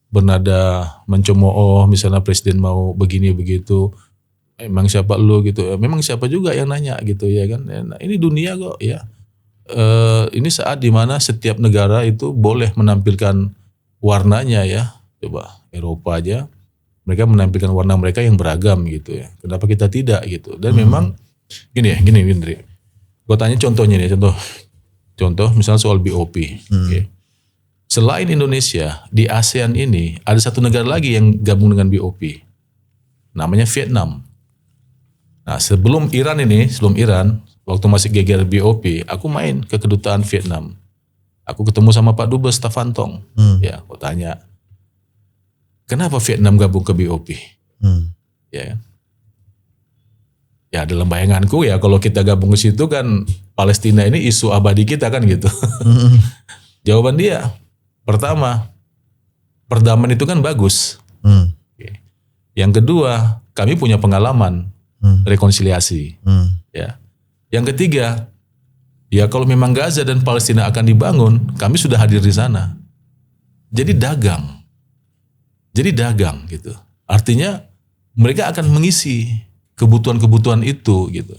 bernada mencemooh misalnya presiden mau begini begitu. Emang siapa lu gitu? Memang siapa juga yang nanya gitu ya kan? Nah, ini dunia kok ya. Ini saat dimana setiap negara itu boleh menampilkan warnanya ya. Coba Eropa aja, mereka menampilkan warna mereka yang beragam gitu ya. Kenapa kita tidak gitu? Dan memang gini Indri. Gue tanya contohnya nih, contoh misalnya soal BOP. Okay. Selain Indonesia di ASEAN ini ada satu negara lagi yang gabung dengan BOP, namanya Vietnam. Nah sebelum Iran, waktu masih geger BOP, aku main ke kedutaan Vietnam. Aku ketemu sama Pak Dubes Tavantong. Ya, aku tanya, kenapa Vietnam gabung ke BOP? Ya dalam bayanganku ya kalau kita gabung ke situ kan Palestina ini isu abadi kita kan gitu. Jawaban dia, pertama, perdamaian itu kan bagus. Yang kedua, kami punya pengalaman rekonsiliasi. Ya. Yang ketiga, ya kalau memang Gaza dan Palestina akan dibangun, kami sudah hadir di sana. Jadi dagang gitu. Artinya mereka akan mengisi kebutuhan-kebutuhan itu gitu.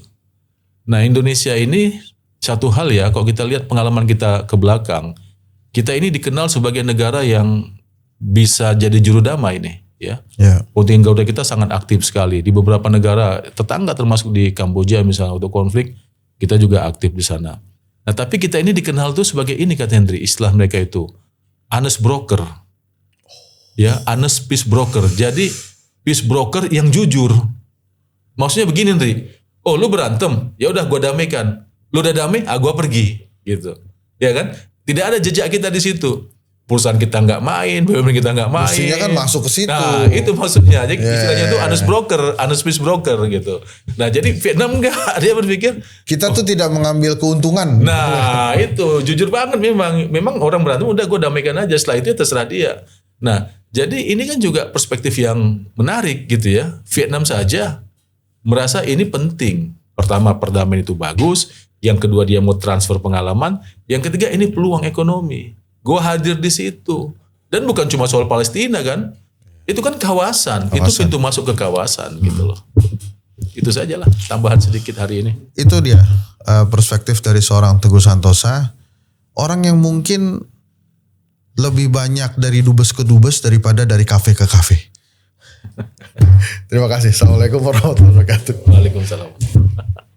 Nah Indonesia ini satu hal ya, kalau kita lihat pengalaman kita ke belakang, kita ini dikenal sebagai negara yang bisa jadi juru damai nih. Ya. Kontingen Garuda kita sangat aktif sekali di beberapa negara tetangga termasuk di Kamboja misalnya untuk konflik kita juga aktif di sana. Nah tapi kita ini dikenal tuh sebagai ini kata Hendri, istilah mereka itu honest broker, ya honest peace broker. Jadi peace broker yang jujur. Maksudnya begini Hendri, oh lu berantem, ya udah gua damaikan, lu udah damai, gua pergi gitu, ya kan? Tidak ada jejak kita di situ. Perusahaan kita nggak main, BUMN kita nggak main. Mestinya kan masuk ke situ. Nah itu maksudnya, jadi istilahnya itu honest broker, honest peace broker gitu. Nah jadi Vietnam enggak, dia berpikir kita tuh tidak mengambil keuntungan. Nah itu jujur banget memang orang berantem udah gue damaikan aja, setelah itu ya terserah dia. Nah jadi ini kan juga perspektif yang menarik gitu ya. Vietnam saja merasa ini penting. Pertama perdamaian itu bagus, yang kedua dia mau transfer pengalaman, yang ketiga ini peluang ekonomi. Gue hadir di situ. Dan bukan cuma soal Palestina kan. Itu kan kawasan. Itu pintu masuk ke kawasan gitu loh. Itu sajalah tambahan sedikit hari ini. Itu dia perspektif dari seorang Teguh Santosa. Orang yang mungkin lebih banyak dari dubes ke dubes daripada dari kafe ke kafe. Terima kasih. Assalamualaikum warahmatullahi wabarakatuh. Waalaikumsalam.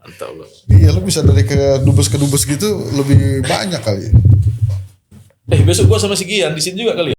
Mantap loh. Iya, lu bisa dari ke dubes gitu lebih banyak kali. Besok gua sama si Gian di sini juga kali ya?